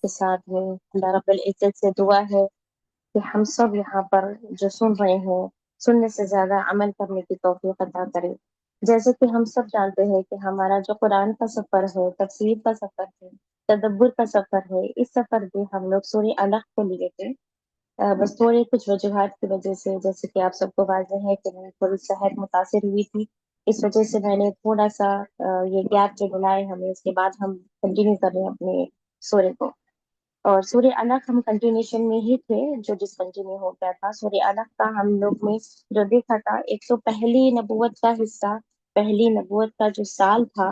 के साथ में अल्लाह रब्बुल इज्जत से दुआ है कि हम सब यहाँ पर जो सुन रहे हैं, सुनने से ज्यादा अमल करने की तौफीक अता करे। जैसे कि हम सब जानते हैं कि हमारा जो कुरान का सफर है, तफसीर का सफर है, तदब्बर का सफर है, इस सफर में हम लोग सूरह अलग को लिए थे। बस थोड़ी कुछ वजूहात की वजह से, जैसे कि आप सबको वाज़ेह है कि मैं थोड़ी सेहत मुतासिर हुई थी, इस वजह से मैंने थोड़ा सा ये गैप जो मिला है हमें, उसके बाद हम कंटिन्यू कर रहे हैं अपने सूर्य को। और सूर्य अलग हम कंटिन्यूशन में ही थे, जो डिसकंटिन्यू हो गया था। सूर्य अलग का हम लोग में जो देखा था, एक तो पहली नबूवत का हिस्सा, पहली नबूवत का जो साल था,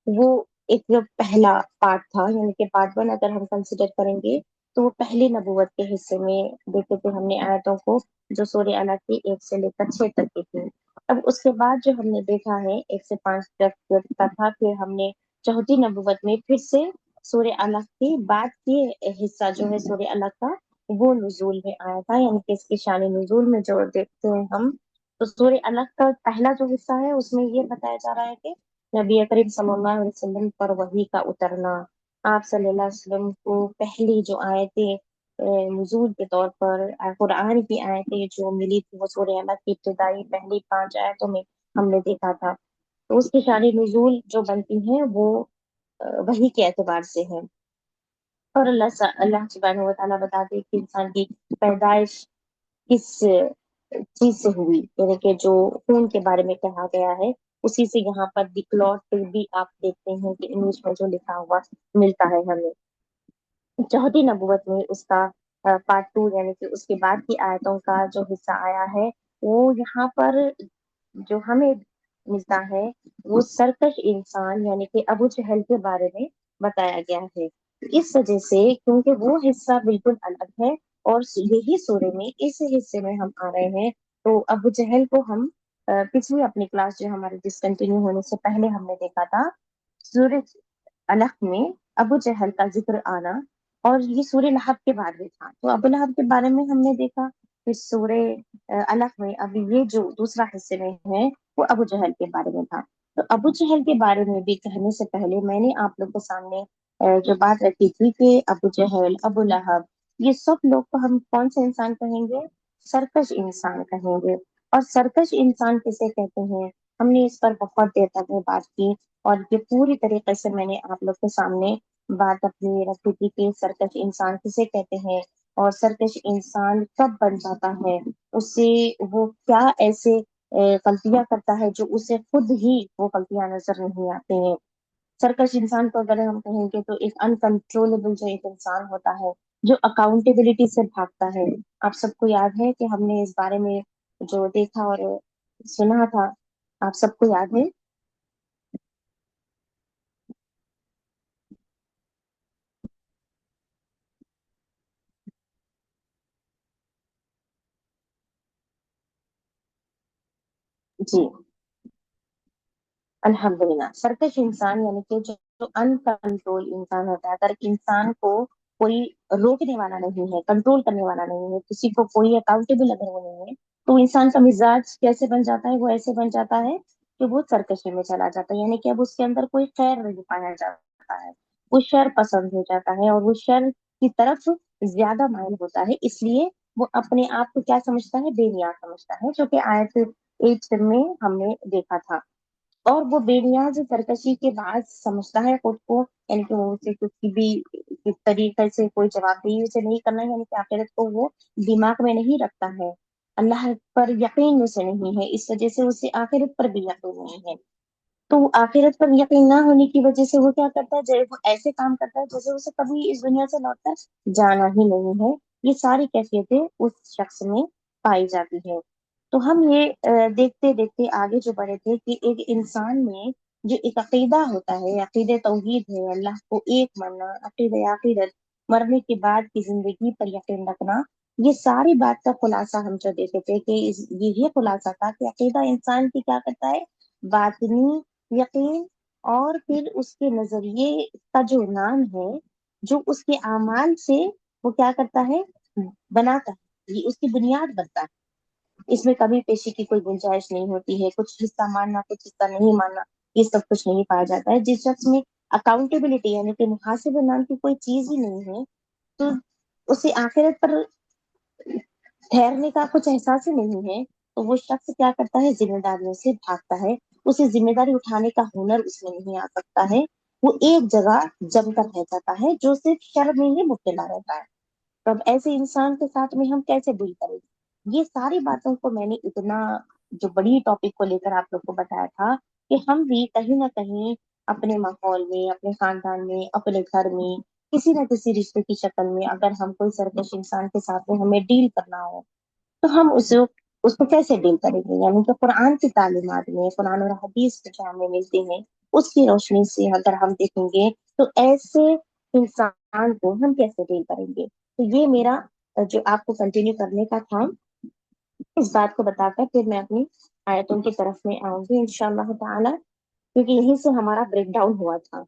वो एक जो पहला पार्ट था, यानी कि पार्ट वन अगर हम कंसिडर करेंगे, तो वो पहली नबूवत के हिस्से में देखे थे हमने आयतों को, जो सूर्य अलग की 1 से लेकर 6 तक की थी। अब उसके बाद जो हमने देखा है 1 से 5 तक का था, फिर हमने चौथी नबूवत में फिर से सूर्य अलग के बाद के हिस्सा जो है सूर्य अलग का, वो नुजूल में आया था, यानी कि इसकी शान नुजूल में जो देखते हैं हम, तो सूर्य अलग का पहला जो हिस्सा है उसमें ये बताया जा रहा है कि नबी करीम सल्लल्लाहु अलैहि वसल्लम पर वही का उतरना, आप सल्लल्लाहु अलैहि वसल्लम को पहली जो आयतें नुजूल के तौर पर कुरान की आयतें जो मिली थी, वो सूर्य अलग की इब्तिदाई पहली 5 आयतों में हमने देखा था। तो उसकी शान नुजूल जो बनती है वो वही के एतबार से है। और अल्लाह सुब्हानहू व तआला बताते हैं कि इंसान की पैदाइश किस चीज से हुई, यानी कि जो खून के बारे में कहा गया है, उसी से यहाँ पर डिक्लॉट भी आप देखते हैं कि इंग्लिश में जो लिखा हुआ मिलता है हमें। चौथी नबूवत में उसका पार्ट टू, यानी कि उसके बाद की आयतों का जो हिस्सा आया है, वो यहाँ पर जो हमें मिलता है, वो सरकश इंसान यानी कि अबू जहल के बारे में बताया गया है। इस वजह से, क्योंकि वो हिस्सा बिल्कुल अलग है, और यही सूर्य में इस हिस्से में हम आ रहे हैं, तो अबू जहल को हम पिछली अपनी क्लास जो हमारे डिसकंटिन्यू होने से पहले हमने देखा था, सूर्य अलग में अबू जहल का जिक्र आना, और ये सूर्य लहब के बारे में था। तो अबू लहब के बारे में हमने देखा, फिर सूर्य अलग में अभी ये जो दूसरा हिस्से में है, वो अबू जहल के बारे में था। तो अबू जहल के बारे में भी कहने से पहले मैंने आप लोग के सामने जो बात रखी थी कि अबू जहल, अबू लहब, ये सब लोग को हम कौन से इंसान कहेंगे? सरकश इंसान कहेंगे। और सरकश इंसान किसे कहते हैं, हमने इस पर बहुत देर तक में बात की, और ये पूरी तरीके से मैंने आप लोग के सामने बात अपनी रखी थी कि सरकश इंसान किसे कहते हैं, और सरकश इंसान कब बन जाता है, उससे वो क्या ऐसे गलतियां करता है जो उसे खुद ही वो गलतियां नजर नहीं आती हैं। सरकश इंसान को अगर हम कहेंगे तो एक अनकंट्रोलेबल जो एक इंसान होता है, जो अकाउंटेबिलिटी से भागता है। आप सबको याद है कि हमने इस बारे में जो देखा और सुना था, आप सबको याद है? जी, अल्हम्दुलिल्लाह। सर्कश इंसान यानी कि जो अनकंट्रोल इंसान होता है, अगर इंसान को कोई रोकने वाला नहीं है, कंट्रोल करने वाला नहीं है, किसी को कोई अकाउंटेबल अगर वो नहीं है, तो इंसान का मिजाज कैसे बन जाता है? वो ऐसे बन जाता है कि वो सरकशी में चला जाता है, यानी कि अब उसके अंदर कोई खैर नहीं पाया जाता है, वो शर पसंद हो जाता है, और वो शर की तरफ ज्यादा माइल होता है। इसलिए वो अपने आप को क्या समझता है? बेनियाज समझता है, जो कि आयत 8 में हमने देखा था। और वो बेनियाज सरकशी के बाद समझता है खुद को, यानी कि वो उसे किसी भी तरीके से कोई जवाबदेही उसे नहीं करना है, यानी कि आखिरत को वो दिमाग में नहीं रखता है, अल्लाह पर यकीन उसे नहीं है, इस वजह से उसे आखिरत पर भी यकीन नहीं है। तो आखिरत पर यकीन ना होने की वजह से वो क्या करता है, जब वो ऐसे काम करता है जैसे उसे कभी इस दुनिया से लौटकर जाना ही नहीं है। ये सारी कैफियतें उस शख्स में पाई जाती है। तो हम ये देखते देखते आगे जो बढ़े थे कि एक इंसान में जो एक अकीदा होता है, अकीदे तौहीद है, अल्लाह को एक मानना, अकीदे आखिरत, मरने के बाद की जिंदगी पर यकीन रखना, ये सारी बात का खुलासा हम जो देखे थे कि ये खुलासा था कि अकीदा इंसान की क्या करता है, बातिनी यकीन, और फिर उसके नजरिए का जो नाम है, जो उसके आमाल से वो क्या करता है, बनाता है, ये उसकी बुनियाद बनता है। इसमें कभी पेशी की कोई गुंजाइश नहीं होती है, कुछ हिस्सा मानना कुछ हिस्सा नहीं मानना, ये सब कुछ नहीं पाया जाता है। जिस शख्स में अकाउंटेबिलिटी यानी कि मुहासिबे नाम की कोई चीज ही नहीं है, तो उसे आखिरत पर ठहरने का कुछ एहसास ही नहीं है, तो वो शख्स क्या करता है, जिम्मेदारियों से भागता है। उसे जिम्मेदारी उठाने का हुनर उसमें नहीं आ सकता है। वो एक जगह जमकर रह जाता है, जो सिर्फ शर्म में ही मुब्तला रहता है। तो अब ऐसे इंसान के साथ में हम कैसे डील करेंगे? ये सारी बातों को मैंने इतना जो बड़ी टॉपिक को लेकर आप लोग को बताया था, कि हम भी कहीं ना कहीं अपने माहौल में, अपने खानदान में, अपने घर में, किसी न किसी रिश्ते की शक्ल में, अगर हम कोई सरकश इंसान के साथ में हमें डील करना हो, तो हम उसको कैसे डील करेंगे? यानी कि कुरान की तालीमात में, कुरान और हदीस में जो हमें मिलती है, उसकी रोशनी से अगर हम देखेंगे, तो ऐसे इंसान को हम कैसे डील करेंगे? तो ये मेरा जो आपको कंटिन्यू करने का था, इस बात को बताकर फिर मैं अपनी आयतों की तरफ में आऊंगी इंशाअल्लाह ताला, क्योंकि यहीं से हमारा ब्रेक डाउन हुआ था।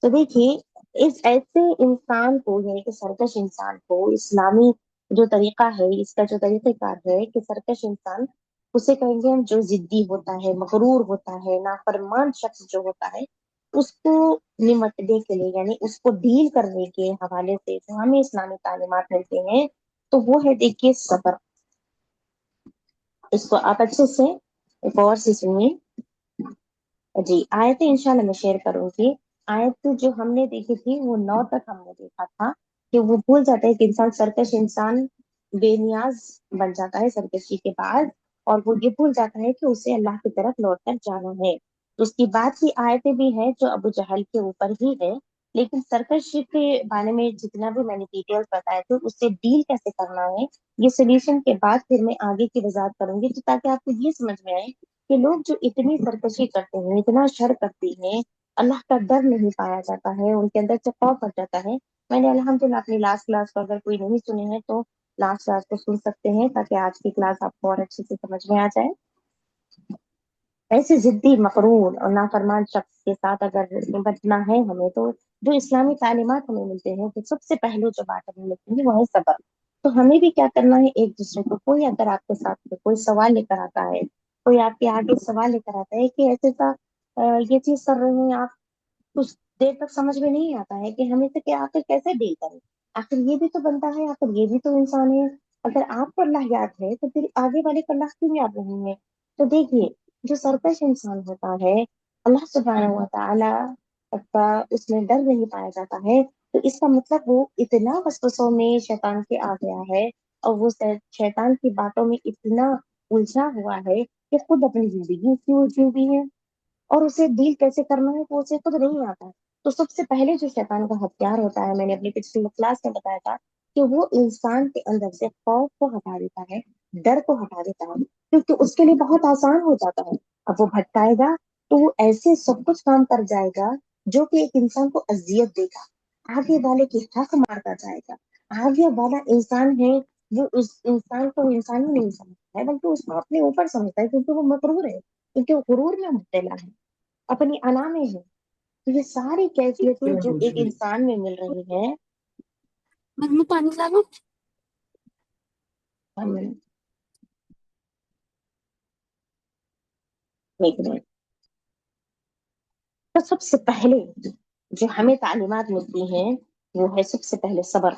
तो देखिए, इस ऐसे इंसान को यानी कि सरकश इंसान को इस्लामी जो तरीका है, इसका जो तरीकेकार है कि सरकश इंसान उसे कहेंगे हम, जो जिद्दी होता है, मगरूर होता है, नाफरमान शख्स जो होता है, उसको निमटने के लिए यानी उसको डील करने के हवाले से जो हमें इस्लामी तालीमात मिलते हैं, तो वो है देखिए सब्र। इसको आप अच्छे से एक और से सुनिए। जी, आयतें इंशाल्लाह मैं शेयर करूंगी। आयत जो हमने देखी थी वो 9 तक हमने देखा था, कि वो भूल जाता है कि इंसान सरकश इंसान बेनियाज बन जाता है सरकशी के बाद, और वो ये भूल जाता है कि उसे अल्लाह की तरफ लौट कर जाना है। तो उसकी बात की आयतें भी है जो अबू जहल के ऊपर ही है, लेकिन सरकशी के बारे में जितना भी मैंने डिटेल्स बताए थे, उससे डील कैसे करना है, ये सोल्यूशन के बाद फिर मैं आगे की वजाहत करूंगी, तो ताकि आपको ये समझ में आए कि लोग जो इतनी सरकशी करते हैं, इतना शर करते हैं, अल्लाह का डर नहीं पाया जाता है, उनके अंदर चपाव पड़ जाता है। मैंने अल्हम्दुलिल्लाह अपनी लास्ट क्लास को, अगर कोई नहीं सुने हैं तो लास्ट क्लास को सुन सकते हैं, ताकि आज की क्लास आपको और अच्छे से समझ में आ जाए। ऐसे जिद्दी, मकरूर और नाफरमान शख्स के साथ अगर निपटना है हमें, तो जो इस्लामी तालीमात हमें मिलते हैं, तो सबसे पहले जो बात हमें मिलती है वो है सब्र। तो हमें भी क्या करना है, एक दूसरे को, कोई अगर आपके साथ में कोई सवाल लेकर आता है, कोई आपके आगे सवाल लेकर आता है कि ऐसे सा ये चीज कर रहे हैं आप, कुछ देर तक समझ में नहीं आता है कि हमें से क्या आखिर कैसे डील करें। आखिर ये भी तो बनता है, आखिर ये भी तो इंसान है। अगर आपको अल्लाह याद है, तो फिर आगे वाले को अल्लाह क्यों याद नहीं है? तो देखिए, जो सरकश इंसान होता है, अल्लाह सुब्हानहू व तआला का उसमें डर नहीं पाया जाता है, तो इसका मतलब वो इतना वसवसों में शैतान के आ गया है, और वो शैतान की बातों में इतना उलझा हुआ है कि खुद अपनी जिंदगी उसकी उलझी हुई है, और उसे डील कैसे करना है वो उसे खुद नहीं आता है। तो सबसे पहले जो शैतान का हथियार होता है, मैंने अपनी पिछली क्लास में बताया था, कि वो इंसान के अंदर से खौफ को हटा देता है, डर को हटा देता है, क्योंकि उसके लिए बहुत आसान हो जाता है। अब वो भटकाएगा, तो वो ऐसे सब कुछ काम कर जाएगा जो कि एक इंसान को अजियत देगा, आगे वाले की हक मारता जाएगा। आगे वाला इंसान है, वो उस इंसान को इंसान ही नहीं समझता है, बल्कि उसको अपने ऊपर समझता है, क्योंकि वो मकरूर है, क्योंकि वो गुरूर में मुब्तला है, अपनी अना में है। तो ये सारी कैफियतें जो एक इंसान में मिल रही है, मम्मी पानी ला लो। हम एक मिनट। तो सबसे पहले जो हमें तालीमात मिलती हैं, वो है सबसे पहले सबर,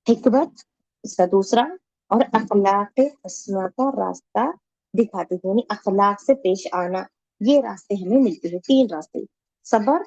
हिकमत, इसका दूसरा, और अखलाक हसना का रास्ता दिखाती है, यानी अखलाक से पेश आना। ये रास्ते हमें मिलते हैं, 3 रास्ते: सबर,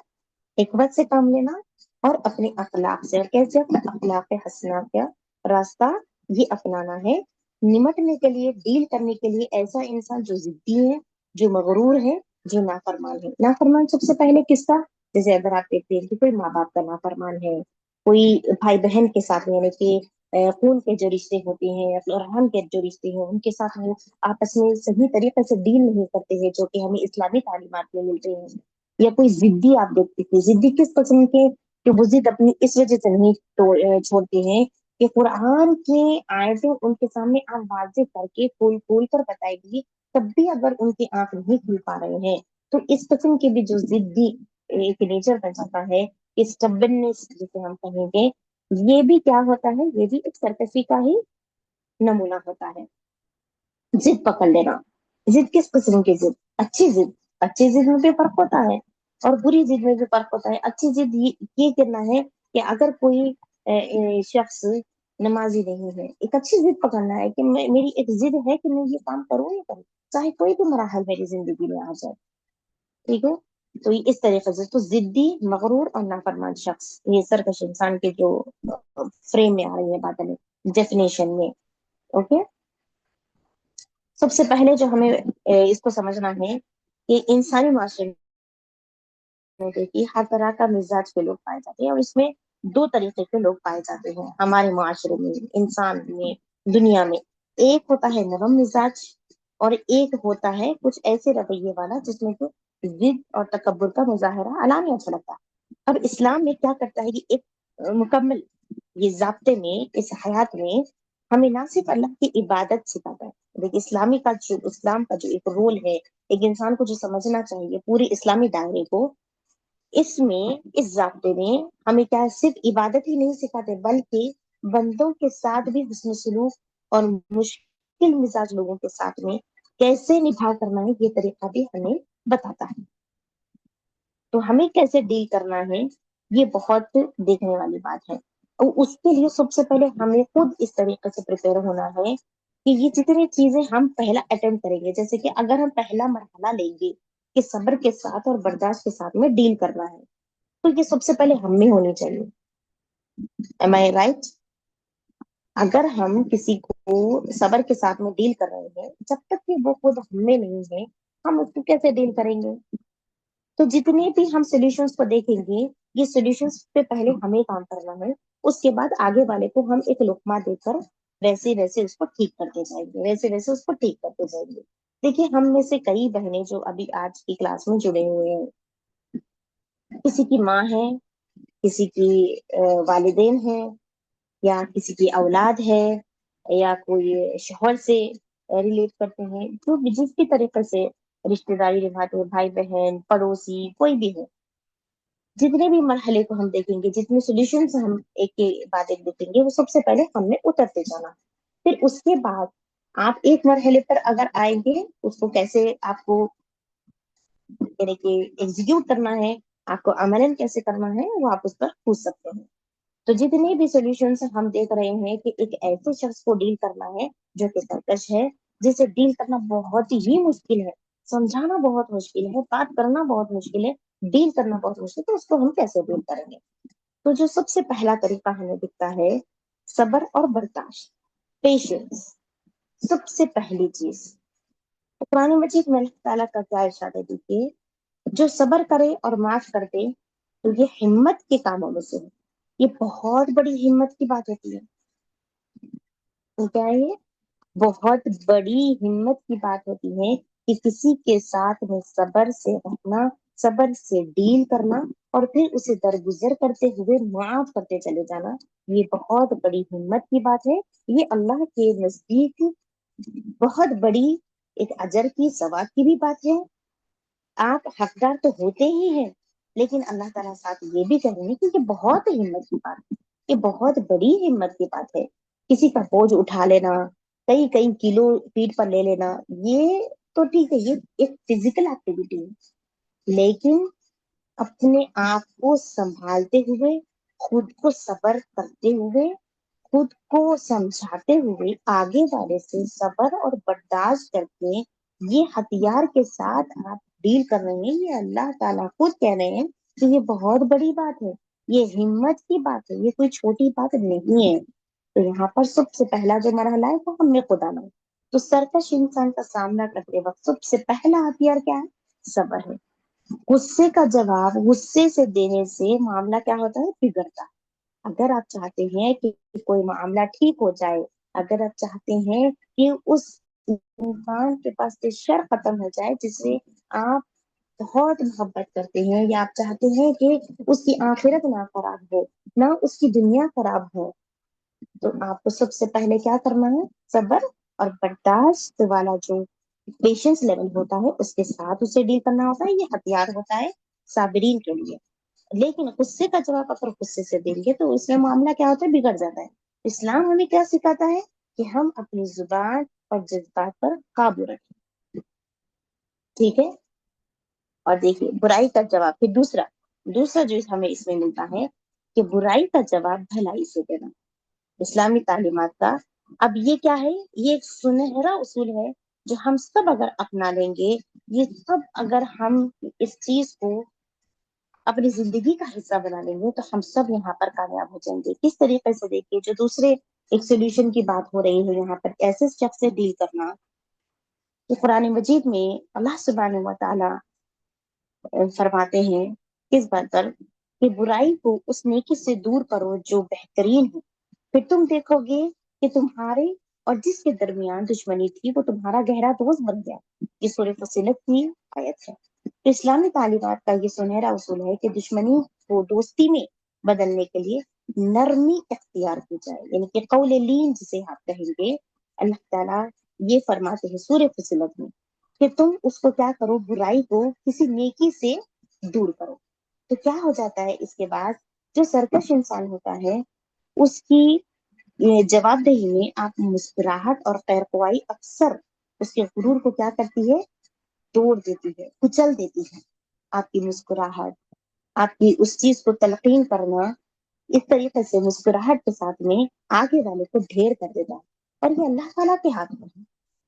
हिकमत से काम लेना, और अपने अखलाक से। और कैसे? अपने अखलाक हसना का रास्ता ये अपनाना है, निमटने के लिए, डील करने के लिए ऐसा इंसान जो जिद्दी है, जो मगरूर है, जो नाफरमान है। नाफरमान सबसे पहले किसका? जैसे अगर आप देखते हैं कि कोई माँ बाप का नाफरमान है, कोई भाई बहन के साथ में, यानी कि खून के जो रिश्ते होते हैं, और रहम के जो रिश्ते हैं, उनके साथ में आपस में सही तरीके से डील नहीं करते हैं, जो कि हमें इस्लामी तालीमात में मिलते हैं। या कोई जिद्दी आप देखते थे, जिद्दी किस किस्म के, कि वो जिद अपनी इस वजह से नहीं छोड़ते हैं कि कुरान की आयतें उनके सामने आप वाजे करके खोल खोल कर बताएगी, तब भी अगर उनकी आंख नहीं खुल पा रहे हैं, तो इस किस्म के भी जो जिद्दी एक नेचर बन जाता है, स्टबननेस जिसे हम कहेंगे, ये भी क्या होता है, ये भी एक सरकशी का ही नमूना होता है। जिद पकड़ लेना। जिद किस किस्म की जिद? अच्छी जिद। अच्छी जिद में भी फर्क होता है। اور बुरी जिद में भी फर्क होता है। अच्छी जिद ये करना है कि अगर कोई शख्स नमाजी नहीं है, एक अच्छी जिद पकड़ना है कि मेरी एक जिद है कि मैं ये काम करूँ या करूँ, चाहे कोई भी मराहल मेरी जिंदगी में आ जाए। ठीक है। तो इस तरीके से तो जिद्दी, मगरूर और नाफरमान शख्स, ये सरकश इंसान के जो फ्रेम में आ रही है बातें, डेफिनेशन में। ओके। सबसे पहले जो हमें इसको समझना है कि इंसानी माशरे में देखिए हर तरह का मिजाज के लोग पाए जाते हैं, और इसमें दो तरीके के लोग पाए जाते हैं हमारे माशरे में, इंसान में, दुनिया में। एक होता है नरम मिजाज, और एक होता है कुछ ऐसे रवैये वाला जिसमें कि जिद और तकब्बुर का मुजाहरा अलामी अच्छा लगता है। अब इस्लाम में क्या करता है कि एक मुकम्मल ये जाब्ते में, इस हयात में हमें ना सिर्फ अल्लाह की इबादत सिखाता है। देखिए इस्लाम का जो एक रोल है, एक इंसान को जो समझना चाहिए पूरी इस्लामी दायरे को, इसमें इस जाब्ते में हमें क्या है, सिर्फ इबादत ही नहीं सिखाते बल्कि बंदों के साथ भी हुस्न सलूक और मुश्किल मिजाज लोगों के साथ में कैसे निभा करना है, ये तरीका भी हमें बताता है। तो हमें कैसे डील करना है, ये बहुत देखने वाली बात है। और उसके लिए सबसे पहले हमें खुद इस तरीके से प्रिपेयर होना है कि ये जितनी चीजें हम पहला अटेम्प्ट करेंगे, जैसे कि अगर हम पहला मरहला लेंगे कि सब्र के साथ और बर्दाश्त के साथ में डील करना है, तो ये सबसे पहले हम में होनी चाहिए। एम आई राइट? अगर हम किसी को सब्र के साथ में डील कर रहे हैं, जब तक कि वो खुद हम में नहीं है, हम उसको कैसे डील करेंगे? तो जितने भी हम सॉल्यूशंस को देखेंगे, ये सॉल्यूशंस पे पहले हमें काम करना है, उसके बाद आगे वाले को हम एक लुकमा देकर वैसे वैसे उसको ठीक करते जाएंगे, वैसे वैसे उसको ठीक करते जाएंगे। देखिए हम में से कई बहनें जो अभी आज की क्लास में जुड़े हुए हैं, किसी की माँ है, किसी की वालिदैन है, या किसी की औलाद है, या कोई शोहर से रिलेट करते हैं, जो भी जिस भी तरीके से रिश्तेदारी निभाते हैं, भाई बहन पड़ोसी कोई भी है, जितने भी मरहले को हम देखेंगे, जितने सॉल्यूशंस हम एक के बाद एक देखेंगे, वो सबसे पहले हमने उतरते जाना। फिर उसके बाद आप एक मरहले पर अगर आएंगे, उसको कैसे आपको यानी कि एग्जीक्यूट करना है, आपको अमलन कैसे करना है, वो आप उस पर पूछ सकते हैं। तो जितने भी सॉल्यूशंस हम देख रहे हैं कि एक ऐसे शख्स को डील करना है जो कि सरकश है, जिसे डील करना बहुत ही मुश्किल है, समझाना बहुत मुश्किल है, बात करना बहुत मुश्किल है, डील करना बहुत मुश्किल है, तो उसको हम कैसे डील करेंगे? तो जो सबसे पहला तरीका हमें दिखता है, सब्र और बर्दाश्त, पेशेंस। सबसे पहली चीज तो कुरान मजीद में अल्लाह ताला का क्या इरशाद है, देखिए, जो सब्र करे और माफ कर दे तो ये हिम्मत के कामों में से है। ये बहुत बड़ी हिम्मत की बात होती है। तो क्या है ये? बहुत बड़ी हिम्मत की बात होती है कि किसी के साथ में सब्र से रहना, सब्र से डील करना, और फिर उसे दरगुजर करते हुए माफ करते चले जाना, ये बहुत बड़ी हिम्मत की बात है। ये अल्लाह के नजदीक बहुत बड़ी एक अजर की, सवाब की भी बात है। आप हकदार तो होते ही हैं, लेकिन अल्लाह ताला साथ ये भी कह रहे हैं कि ये बहुत हिम्मत की बात है, ये बहुत बड़ी हिम्मत की बात है। किसी का बोझ उठा लेना, कई कई किलो पीठ पर ले लेना, ये तो ठीक है, ये एक फिजिकल एक्टिविटी है, लेकिन अपने आप को संभालते हुए, खुद को सब्र करते हुए, खुद को समझाते हुए आगे वाले से सब्र और बर्दाश्त करके ये हथियार के साथ आप डील कर रहे हैं, ये अल्लाह ताला खुद कह रहे हैं कि ये बहुत बड़ी बात है, ये हिम्मत की बात है, ये कोई छोटी बात नहीं है। तो यहाँ पर सबसे पहला जो मरहला है वो हमने खुद आना है। तो सरकश इंसान का सामना करते वक्त सबसे पहला हथियार क्या है? सब्र है। गुस्से का जवाब गुस्से से देने से मामला क्या होता है? बिगड़ता है। अगर आप चाहते हैं कि कोई मामला ठीक हो जाए, अगर आप चाहते हैं कि उस इंसान के पास से शर खत्म हो जाए जिससे आप बहुत मोहब्बत करते हैं, या आप चाहते हैं कि उसकी आखिरत ना खराब हो, ना उसकी दुनिया खराब हो, तो आपको सबसे पहले क्या करना है? सब्र और बर्दाश्त वाला जो पेशेंस लेवल होता है उसके साथ उसे डील करना होता है, ये हथियार होता है साबिरीन के लिए। लेकिन गुस्से का जवाब अगर गुस्से से देंगे तो उसमें मामला क्या होता है? बिगड़ जाता है। इस्लाम हमें क्या सिखाता है कि हम अपनी जुबान और जज्बात पर काबू रखें। ठीक है। اور دیکھیے برائی کا جواب، پھر دوسرا جو ہمیں اس میں ملتا ہے کہ برائی کا جواب بھلائی سے دینا، اسلامی تعلیمات کا۔ اب یہ کیا ہے؟ یہ ایک سنہرا اصول ہے جو ہم سب اگر اپنا لیں گے، یہ سب اگر ہم اس چیز کو اپنی زندگی کا حصہ بنا لیں گے، تو ہم سب یہاں پر کامیاب ہو جائیں گے۔ کس طریقے سے؟ دیکھیے، جو دوسرے ایک سولوشن کی بات ہو رہی ہے یہاں پر، ایسے شخص سے ڈیل کرنا، تو قرآن مجید میں اللہ سبحانہ و تعالی فرماتے ہیں کس بات پر؟ کہ برائی کو اس نیکی سے دور کرو جو بہترین ہے، پھر تم دیکھو گے کہ تمہارے اور جس کے درمیان دشمنی تھی وہ تمہارا گہرا دوست بن گیا۔ یہ سورہ فصلت کی آیت ہے۔ تو اسلامی تعلیمات کا یہ سنہرا اصول ہے کہ دشمنی کو دوستی میں بدلنے کے لیے نرمی اختیار کی جائے، یعنی کہ قول لین جسے آپ کہیں گے۔ اللہ تعالیٰ یہ فرماتے ہیں سورہ فصلت میں کہ تم اس کو کیا کرو؟ برائی کو کسی نیکی سے دور کرو۔ تو کیا ہو جاتا ہے اس کے بعد؟ جو سرکش انسان ہوتا ہے اس کی جواب دہی میں آپ مسکراہٹ اور خیر خواہی اکثر اس کے غرور کو کیا کرتی ہے؟ توڑ دیتی ہے، کچل دیتی ہے۔ آپ کی مسکراہٹ، آپ کی اس چیز کو تلقین کرنا اس طریقے سے مسکراہٹ کے ساتھ میں آگے والے کو ڈھیر کر دیتا ہے۔ اور یہ اللہ تعالیٰ کے ہاتھ میں ہے،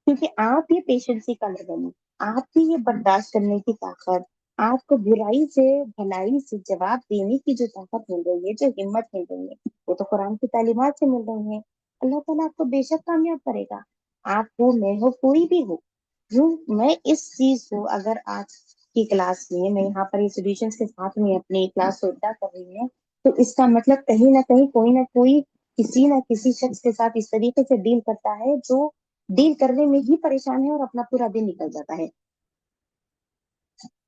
کیونکہ آپ یہ پیشنسی کا لیول، آپ کی یہ برداشت کرنے کی طاقت، آپ کو برائی سے بھلائی سے جواب دینے کی جو طاقت مل رہی ہے، جو ہمت مل رہی ہے، وہ تو قرآن کی تعلیمات سے مل رہی ہے۔ اللہ تعالیٰ آپ کو بے شک کامیاب کرے گا، آپ ہو، میں ہو، کوئی بھی ہو۔ میں اس چیز کو اگر آج کی کلاس میں یہاں پر یہ سولوشنس کے ساتھ میں اپنی کلاس کو ادا کر رہی ہوں، تو اس کا مطلب کہیں نہ کہیں کوئی نہ کوئی کسی نہ کسی شخص کے ساتھ اس طریقے سے ڈیل کرتا ہے جو ڈیل کرنے میں ہی پریشان ہے اور اپنا پورا دن نکل جاتا ہے۔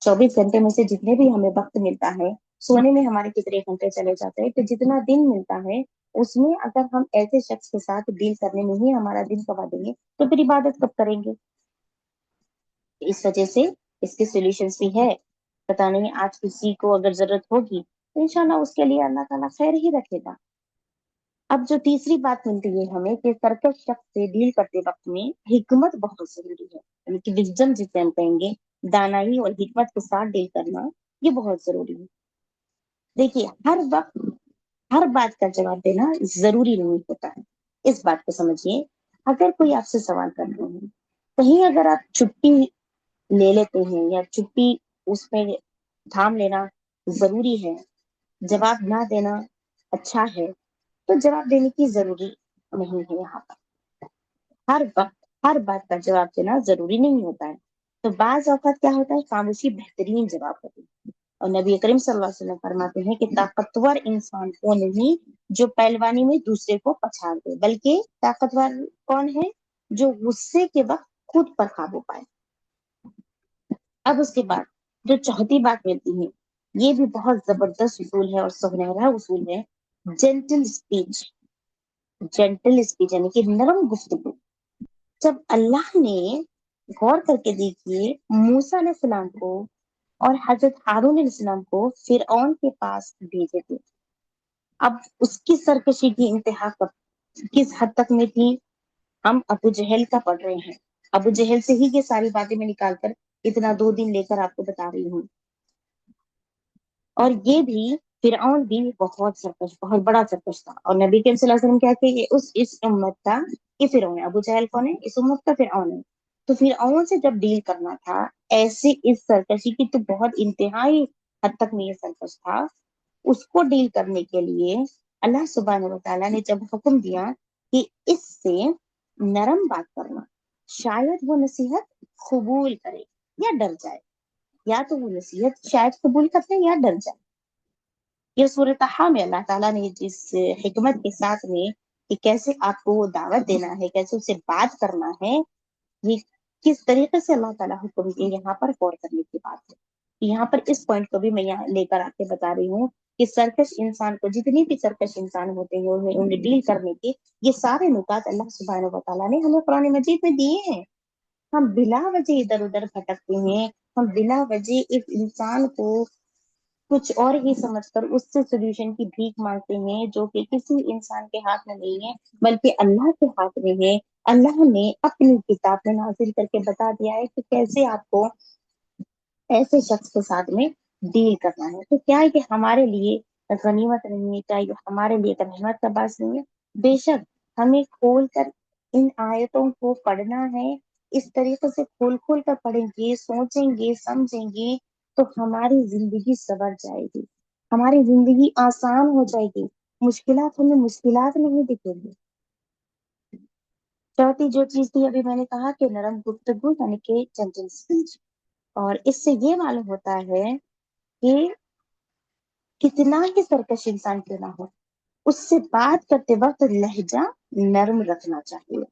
24 گھنٹے میں سے جتنے بھی ہمیں وقت ملتا ہے، سونے میں ہمارے کتنے گھنٹے چلے جاتے ہیں، تو جتنا دن ملتا ہے اس میں اگر ہم ایسے شخص کے ساتھ ڈیل کرنے میں ہی ہمارا دن گوا دیں گے تو پھر عبادت کب کریں گے؟ اس وجہ سے اس کے سولوشنس بھی ہے۔ پتا نہیں آج کسی کو اگر ضرورت ہوگی تو انشاءاللہ اس کے لیے اللہ تعالیٰ خیر ہی رکھے گا۔ اب جو تیسری بات ملتی ہے ہمیں کہ سرکش شخص سے ڈیل کرتے وقت میں حکمت بہت ضروری ہے، یعنی کہ وزڈم جسے ہم کہیں گے، دانائی اور حکمت کے ساتھ ڈیل کرنا یہ بہت ضروری ہے۔ دیکھیے، ہر وقت ہر بات کا جواب دینا ضروری نہیں ہوتا ہے، اس بات کو سمجھیے۔ اگر کوئی آپ سے سوال کر رہے ہیں، کہیں اگر آپ چھٹی لے لیتے ہیں یا چھٹی اس میں تھام لینا ضروری ہے، جواب نہ دینا اچھا ہے، تو جواب دینے کی ضروری نہیں ہے۔ یہاں پر ہر وقت ہر بات کا جواب دینا ضروری نہیں ہوتا ہے، تو بعض اوقات کیا ہوتا ہے؟ خاموشی بہترین جواب ہوتی ہے۔ اور نبی کریم صلی اللہ علیہ وسلم فرماتے ہیں کہ طاقتور انسان وہ نہیں جو پہلوانی میں دوسرے کو پچھاڑ دے، بلکہ طاقتور کون ہے؟ جو غصے کے وقت خود پر قابو پائے۔ اب اس کے بعد جو چوتھی بات ملتی ہے، یہ بھی بہت زبردست اصول ہے اور سنہرا اصول ہے، جینٹل اسپیچ۔ جینٹل اسپیچ یعنی کہ نرم گفتگو۔ جب اللہ نے غور کر کے دیکھیے موسیٰ علیہ السلام کو اور حضرت ہارون علیہ السلام کو فرعون کے پاس بھیجے تھے، اب اس کی سرکشی کی انتہا کس حد تک میں تھی؟ ہم ابو جہل کا پڑھ رہے ہیں، ابو جہل سے ہی یہ ساری باتیں میں نکال کر اتنا 2 دن لے کر آپ کو بتا رہی ہوں۔ اور یہ بھی فرعون بھی بہت سرکش، بہت بڑا سرکش تھا، اور نبی کریم صلی اللہ علیہ وسلم کیا کہ یہ اس امت کا یہ فرعون ہے۔ ابو جہل کون ہے؟ اس امت کا فرعون ہے۔ تو فرعون سے جب ڈیل کرنا تھا ایسے اس سرکشی کی، تو بہت انتہائی حد تک میں یہ سرکش تھا، اس کو ڈیل کرنے کے لیے اللہ سبحانہ و تعالیٰ نے جب حکم دیا کہ اس سے نرم بات کرنا، شاید وہ نصیحت قبول کرے یا ڈر جائے، یا تو وہ نصیحت شاید قبول کرتے یا ڈر جائے۔ یہ صورتحال میں اللہ تعالیٰ نے جس حکمت کے ساتھ میں کہ کیسے آپ کو دعوت دینا ہے، کیسے اسے بات کرنا ہے، یہ کس طریقے سے اللہ تعالیٰ حکم دے، یہاں پر غور کرنے کی بات ہے۔ یہاں پر اس پوائنٹ کو بھی میں یہاں لے کر آ کے بتا رہی ہوں کہ سرکش انسان کو، جتنی بھی سرکش انسان ہوتے ہیں انہیں ڈیل کرنے کے یہ سارے نکات اللہ سبحانہ و تعالیٰ نے ہمیں قرآن مجید میں دیے ہیں۔ ہم بلا وجہ ادھر ادھر بھٹکتے ہیں، ہم بلا وجہ ایک انسان کو کچھ اور ہی سمجھ کر اس سے سولوشن کی بھیک مانگتے ہیں، جو کہ کسی انسان کے ہاتھ میں نہیں ہے بلکہ اللہ کے ہاتھ میں ہے۔ اللہ نے اپنی کتاب میں نازل کر کے بتا دیا ہے کہ کیسے آپ کو ایسے شخص کے ساتھ میں ڈیل کرنا ہے. تو کیا ہے کہ ہمارے لیے غنیمت نہیں ہے، کیا یہ ہمارے لیے ایک رحمت کا باعث نہیں ہے؟ بے شک ہمیں کھول کر ان آیتوں کو پڑھنا ہے. اس طریقے سے کھول کھول کر پڑھیں گے، سوچیں گے، سمجھیں گے تو ہماری زندگی سنور جائے گی، ہماری زندگی آسان ہو جائے گی، مشکلات ہمیں مشکلات نہیں دکھیں گی. چوتھی جو چیز تھی ابھی میں نے کہا کہ نرم گفتگو یعنی کہ جنٹل اسپیچ. اور اس سے یہ معلوم ہوتا ہے کہ کتنا ہی سرکش انسان کیوں نہ ہو، اس سے بات کرتے وقت لہجہ نرم رکھنا چاہیے.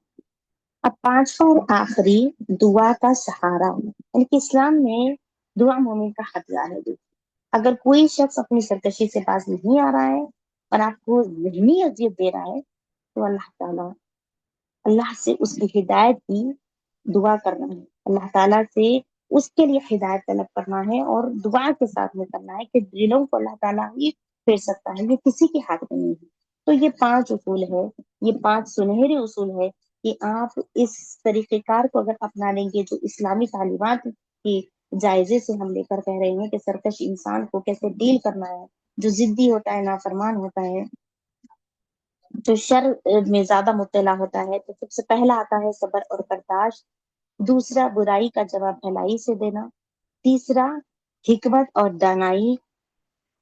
اب پانچواں اور آخری، دعا کا سہارا. یعنی کہ اسلام میں دعا مومن کا ہتھیار ہے. اگر کوئی شخص اپنی سرکشی سے باز نہیں آ رہا ہے اور آپ کو ذہنی اذیت دے رہا ہے تو اللہ سے اس کی ہدایت کی دعا کرنا ہے. اللہ تعالیٰ سے اس کے لیے ہدایت طلب کرنا ہے اور دعا کے ساتھ میں کرنا ہے کہ دلوں کو اللہ تعالیٰ ہی پھیر سکتا ہے، یہ کسی کے ہاتھ میں نہیں ہے. تو یہ 5 اصول ہے، یہ 5 سنہرے اصول ہے کہ آپ اس طریقہ کار کو اگر اپنا لیں گے جو اسلامی تعلیمات کی جائزے سے ہم لے کر کہہ رہے ہیں کہ سرکش انسان کو کیسے ڈیل کرنا ہے، جو ضدی ہوتا ہے، نافرمان ہوتا ہے، جو شر میں زیادہ مبتلا ہوتا ہے. تو سب سے پہلا آتا ہے صبر اور برداشت. دوسرا برائی کا جواب بھلائی سے دینا. تیسرا حکمت اور دانائی.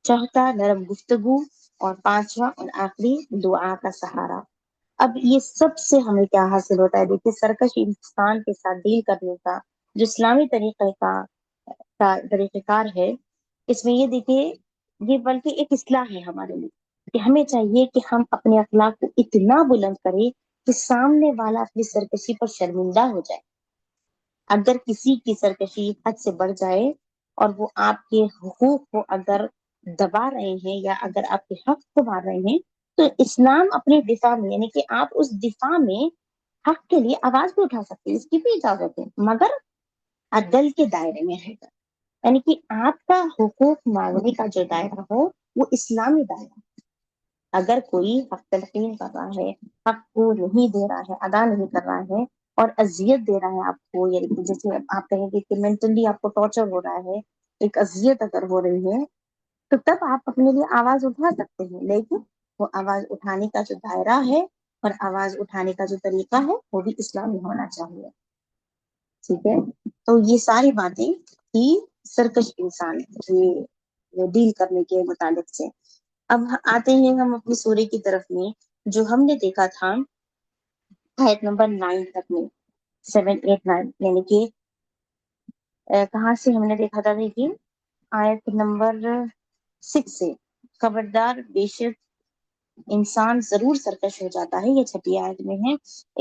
چوتھا نرم گفتگو. اور پانچواں اور آخری دعا کا سہارا. اب یہ سب سے ہمیں کیا حاصل ہوتا ہے؟ دیکھیے سرکش انسان کے ساتھ ڈیل کرنے کا جو اسلامی طریقہ کار ہے، اس میں یہ دیکھیے یہ بلکہ ایک اصلاح ہے ہمارے لیے کہ ہمیں چاہیے کہ ہم اپنے اخلاق کو اتنا بلند کریں کہ سامنے والا اپنی سرکشی پر شرمندہ ہو جائے. اگر کسی کی سرکشی حد سے بڑھ جائے اور وہ آپ کے حقوق کو اگر دبا رہے ہیں یا اگر آپ کے حق کو مار رہے ہیں تو اسلام اپنے دفاع میں یعنی کہ آپ اس دفاع میں حق کے لیے آواز بھی اٹھا سکتے ہیں، اس کی بھی اجازت ہے، مگر عدل کے دائرے میں ہے. یعنی کہ آپ کا حقوق مانگنے کا جو دائرہ ہو وہ اسلامی دائرہ. اگر کوئی حق تلقین کر رہا ہے، حق کو نہیں دے رہا ہے، ادا نہیں کر رہا ہے اور اذیت دے رہا ہے آپ کو، یعنی کہ جیسے آپ کہیں گے کہ مینٹلی آپ کو ٹارچر ہو رہا ہے، ایک اذیت اگر ہو رہی ہے تو تب آپ اپنے لیے آواز اٹھا سکتے ہیں. لیکن وہ آواز اٹھانے کا جو دائرہ ہے اور آواز اٹھانے کا جو طریقہ ہے وہ بھی اسلامی ہونا چاہیے. ٹھیک ہے، تو یہ ساری باتیں تھی سرکش انسان کے ڈیل کرنے کے متعلق سے. اب آتے ہیں ہم اپنی سورے کی طرف میں جو ہم نے دیکھا تھا آیت نمبر 9 تک میں، 7 8 9 یعنی کہ کہاں سے ہم نے دیکھا تھا؟ دیکھیے آیت نمبر 6 سے، خبردار بے شک انسان ضرور سرکش ہو جاتا ہے، یہ 6 آیت میں ہے،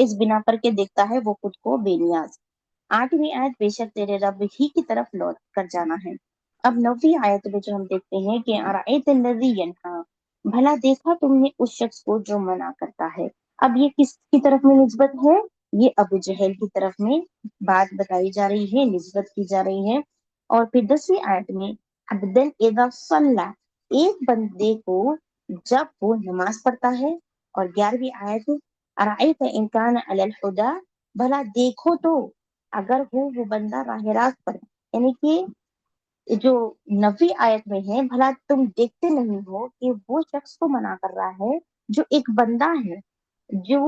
اس بنا پر کے دیکھتا ہے وہ خود کو بے نیاز. 8ویں آیت بے شک تیرے رب ہی کی طرف لوٹ کر جانا ہے. اب 9ویں آیت میں جو ہم دیکھتے ہیں کہ ارأیت الذی ینہا، بھلا دیکھا تم نے اس شخص کو جو منع کرتا ہے. اب یہ کس کی طرف میں نسبت ہے؟ یہ ابو جہل کی طرف میں بات بتائی جا رہی ہے، نسبت کی جا رہی ہے. اور پھر 10ویں آیت میں عبدن اذا صلی، ایک بندے کو جب وہ نماز پڑھتا ہے. اور 11ویں آیت ارأیت ان کان علی الہدی، بھلا دیکھو تو اگر وہ بندہ راہ راست پر، یعنی کہ جو 9ویں آیت میں ہے بھلا تم دیکھتے نہیں ہو کہ وہ شخص کو منع کر رہا ہے جو ایک بندہ ہے، جو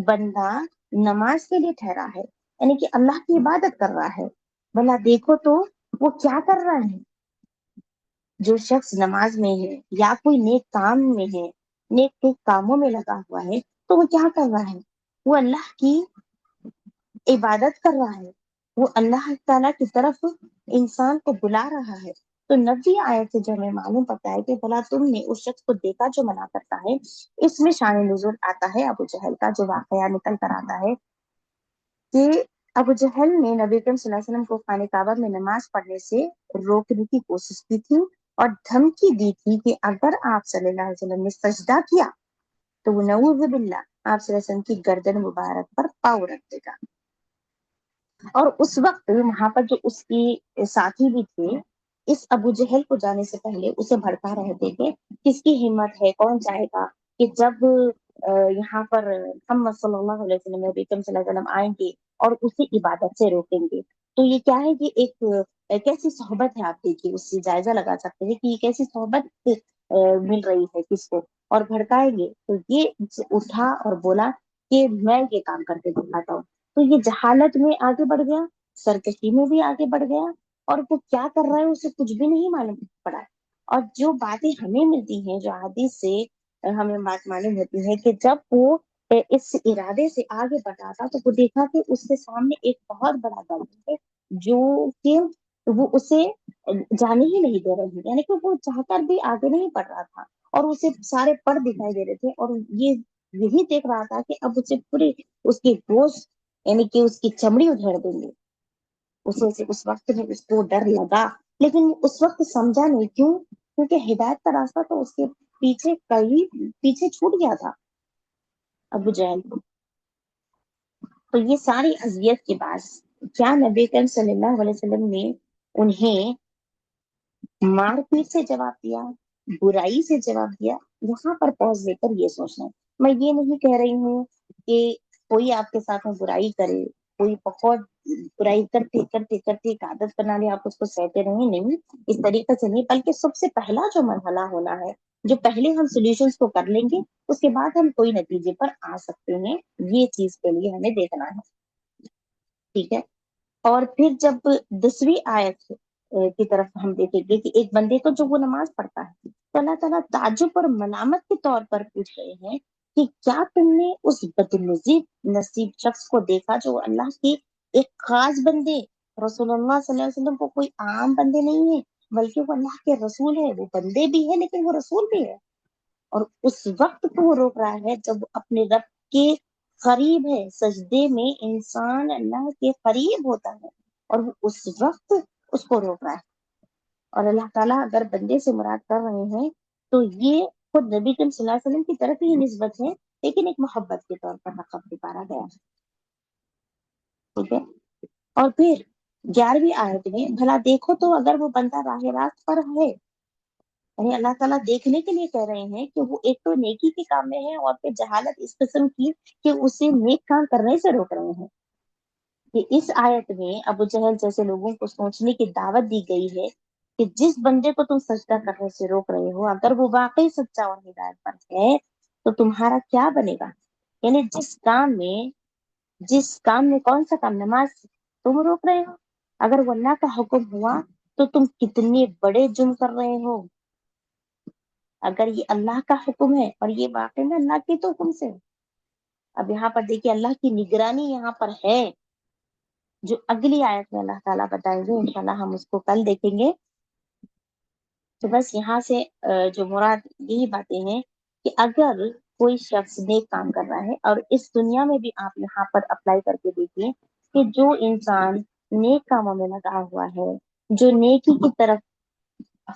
بندہ نماز کے لیے ٹھہرا ہے، یعنی کہ اللہ کی عبادت کر رہا ہے. بھلا دیکھو تو وہ کیا کر رہا ہے. جو شخص نماز میں ہے یا کوئی نیک کام میں ہے، نیک کاموں میں لگا ہوا ہے، تو وہ کیا کر رہا ہے؟ وہ اللہ کی عبادت کر رہا ہے، وہ اللہ تعالیٰ کی طرف انسان کو بلا رہا ہے. تو 9ویں آیت سے جو ہمیں معلوم پڑتا ہے کہ بھلا تم نے اس شخص کو دیکھا جو منع کرتا ہے، اس میں شان نزول آتا ہے ابو جہل کا جو واقعہ نکل کر آتا ہے کہ ابو جہل نے نبی کریم صلی اللہ علیہ وسلم کو خانہ کعبہ میں نماز پڑھنے سے روکنے کی کوشش کی تھی اور دھمکی دی تھی کہ اگر آپ صلی اللہ علیہ وسلم نے سجدہ کیا تو وہ نعوذ باللہ آپ صلی اللہ علیہ وسلم کی گردن مبارک پر پاؤں رکھ دے گا. اور اس وقت وہاں پر جو اس کی ساتھی بھی تھے، اس ابو جہل کو جانے سے پہلے اسے بھڑکا رہے تھے کہ کس کی ہمت ہے، کون چاہے گا کہ جب یہاں پر محمد صلی اللہ علیہ وسلم نبی کریم صلی اللہ علیہ وسلم آئیں گے اور اسی عبادت سے روکیں گے. تو یہ کیا ہے کہ ایک कैसी सोहबत है आप देखिए, उससे जायजा लगा सकते हैं कि ये कैसी सोहबत मिल रही है किसको, और भड़काएंगे। तो ये उठा और बोला कि मैं ये काम करके दिखाता हूँ। तो ये जहालत में आगे बढ़ गया, सरकशी में भी आगे बढ़ गया, और वो क्या कर रहा है उसे कुछ भी नहीं मालूम पड़ा। और जो बातें हमें मिलती हैं, जो हदीस से हमें बात मालूम होती है कि जब वो इस इरादे से आगे बढ़ा था, तो वो देखा कि उसके सामने एक बहुत बड़ा दल है, जो कि वो उसे जाने ही नहीं दे रहे हैं, यानी कि वो चाहकर भी आगे नहीं बढ़ रहा था, और उसे सारे पर दिखाई दे रहे थे, और ये यही देख रहा था कि अब उसे पूरे उसके गोश्त यानी कि उसकी चमड़ी उधेड़ देंगे। उसे उस वक्त में उसको डर लगा, लेकिन उस वक्त समझा नहीं, क्यों? क्योंकि हिदायत का रास्ता तो उसके पीछे कहीं पीछे छूट गया था, अबू जहल को। तो ये सारी अजियत के बाद क्या नबी करीम सल्लल्लाहु अलैहि वसल्लम ने उन्हें मारपीट से जवाब दिया, बुराई से जवाब दिया? यहाँ पर पॉज लेकर ये सोचना है। मैं ये नहीं कह रही हूँ कि कोई आपके साथ में बुराई करे, कोई बहुत बुराई करते करते करते एक आदत बना ले, आप उसको सहते रहे, नहीं, इस तरीके से नहीं, बल्कि सबसे पहला जो मरहला होना है, जो पहले हम सोल्यूशन को कर लेंगे, उसके बाद हम कोई नतीजे पर आ सकते हैं, ये चीज के लिए हमें देखना है। ठीक है। और फिर जब 10वीं आयत की तरफ हम देखेंगे कि एक बंदे को जो वो नमाज पढ़ता है, तो अल्लाह ताला ताज्जुब और मलामत के तौर पर पूछ रहे हैं कि क्या तुमने उस बदनसीब नसीब शख्स को देखा जो अल्लाह के एक खास बंदे रसूलुल्लाह सल्लल्लाहु अलैहि वसल्लम को, कोई आम बंदे नहीं है, बल्कि वो अल्लाह के रसूल है, वो बंदे भी है लेकिन वो रसूल भी है। और उस वक्त को वो रोक रहा है जब वो अपने रब के करीब है, सजदे में इंसान अल्लाह के करीब होता है, और वो उस वक्त उसको रोक रहा है। और अल्लाह ताला अगर बंदे से मुराद कर रहे हैं, तो ये खुद नबी करीम सल्लल्लाहु अलैहि वसल्लम की तरफ ही निस्बत है, लेकिन एक मोहब्बत के तौर पर लक़ब पुकारा गया है। ठीक है। और फिर 11वीं आयत में भला देखो तो अगर वो बंदा राह रास्त पर है, यानी अल्लाह ताला देखने के लिए कह रहे हैं कि वो एक तो नेकी के काम में है, और फिर जहालत इस किस्म की कि उसे नेक काम करने से रोक रहे हैं। कि इस आयत में अबू जहल जैसे लोगों को सोचने की दावत दी गई है कि जिस बंदे को तुम सजदा करने से रोक रहे हो, अगर वो वाकई सच्चा और हिदायत पर है, तो तुम्हारा क्या बनेगा? यानी जिस काम में कौन सा काम, नमाज तुम रोक रहे हो, अगर वो अल्लाह का हुक्म हुआ, तो तुम कितने बड़े जुर्म कर रहे हो। अगर ये अल्लाह का हुक्म है, और ये वाकई में अल्लाह के तो हुक्म से है। अब यहाँ पर देखिए अल्लाह की निगरानी यहाँ पर है, जो अगली आयत में अल्लाह ताला बताएंगे, इंशाल्लाह हम उसको कल देखेंगे। तो बस यहाँ से जो मुराद यही बातें हैं कि अगर कोई शख्स नेक काम कर रहा है, और इस दुनिया में भी आप यहाँ पर अप्लाई करके देखिए कि जो इंसान नेक कामों में लगा हुआ है, जो नेकी की तरफ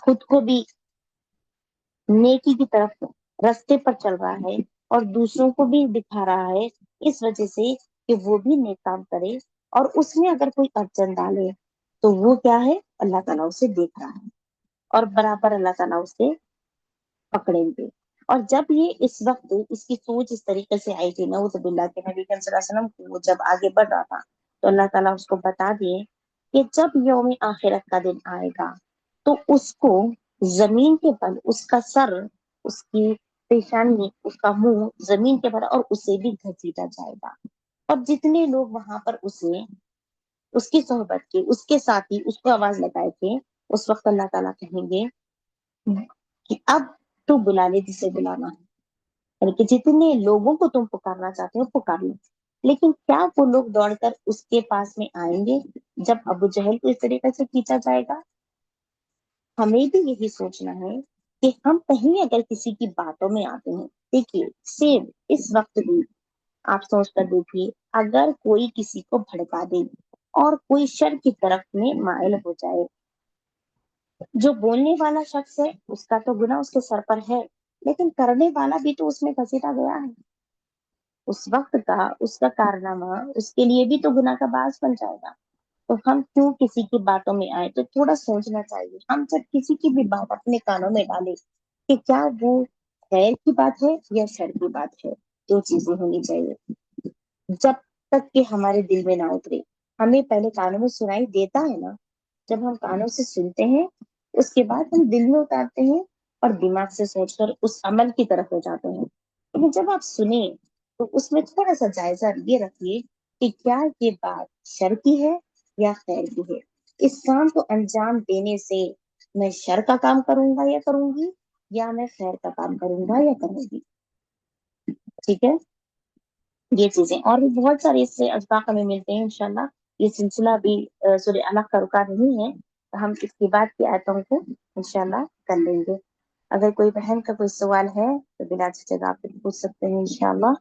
खुद को भी नेकी की तरफ रास्ते पर चल रहा है, और दूसरों को भी दिखा रहा है, इस वजह से कि वो भी नेक काम करे, और उसमें अगर कोई अड़चन डाले, तो वो क्या है, अल्लाह ताला उसे देख रहा है, और बराबर अल्लाह ताला उसे पकड़ेंगे। और जब ये इस वक्त इसकी सोच इस तरीके से आई थी, नऊज़ुबिल्लाह के नबी करीम सल्लल्लाहु अलैहि वसल्लम को, वो जब आगे बढ़ रहा था, तो अल्लाह ताला उसको बता दिए कि जब यौम आखिरत का दिन आएगा, तो उसको जमीन के बल, उसका सर, उसकी पेशानी, उसका मुंह जमीन के बल, और उसे भी घसीटा जाएगा। और जितने लोग वहां पर उसे उसकी सोहबत के, उसके साथी उसको आवाज लगाए थे, उस वक्त अल्लाह ताला कहेंगे कि अब तू बुला ले जिसे बुलाना है, यानी कि जितने लोगों को तुम पुकारना चाहते हो पुकार लो। लेकिन क्या वो लोग दौड़कर उसके पास में आएंगे जब अबू जहल को इस तरीके से खींचा जाएगा? हमें भी यही सोचना है कि हम कहीं अगर किसी की बातों में आते हैं, देखिए सेम इस वक्त भी आप सोच कर देखिए, अगर कोई किसी को भड़का दे और कोई शर की तरफ में माइल हो जाए, जो बोलने वाला शख्स है उसका तो गुनाह उसके सर पर है, लेकिन करने वाला भी तो उसमें घसीटा गया है। उस वक्त का उसका कारनामा उसके लिए भी तो गुनाह का बास बन जाएगा। तो हम क्यों किसी की बातों में आए? तो थोड़ा सोचना चाहिए, हम जब किसी की भी बात अपने कानों में डालें कि क्या वो खैर की बात है या शर की बात है, दो चीजें होनी चाहिए। जब तक कि हमारे दिल में ना उतरे, हमें पहले कानों में सुनाई देता है ना, جب ہم کانوں سے سنتے ہیں اس کے بعد ہم دل میں اتارتے ہیں اور دماغ سے سوچ کر اس عمل کی طرف ہو جاتے ہیں. لیکن جب آپ سنیں تو اس میں تھوڑا سا جائزہ یہ رکھیے کہ کیا یہ بات شر کی ہے یا خیر کی ہے. اس کام کو انجام دینے سے میں شر کا کام کروں گا یا کروں گی، یا میں خیر کا کام کروں گا یا کروں گی. ٹھیک ہے. یہ چیزیں اور بھی بہت سارے اس سے اسباق ہمیں ملتے ہیں انشاءاللہ. یہ سلسلہ بھی سورہ علق کا رکا نہیں ہے. ہم اس کی بعد کی آیتوں کو انشاءاللہ کر لیں گے. اگر کوئی بہن کا کوئی سوال ہے تو بلا جھجک آپ پوچھ سکتے ہیں انشاءاللہ.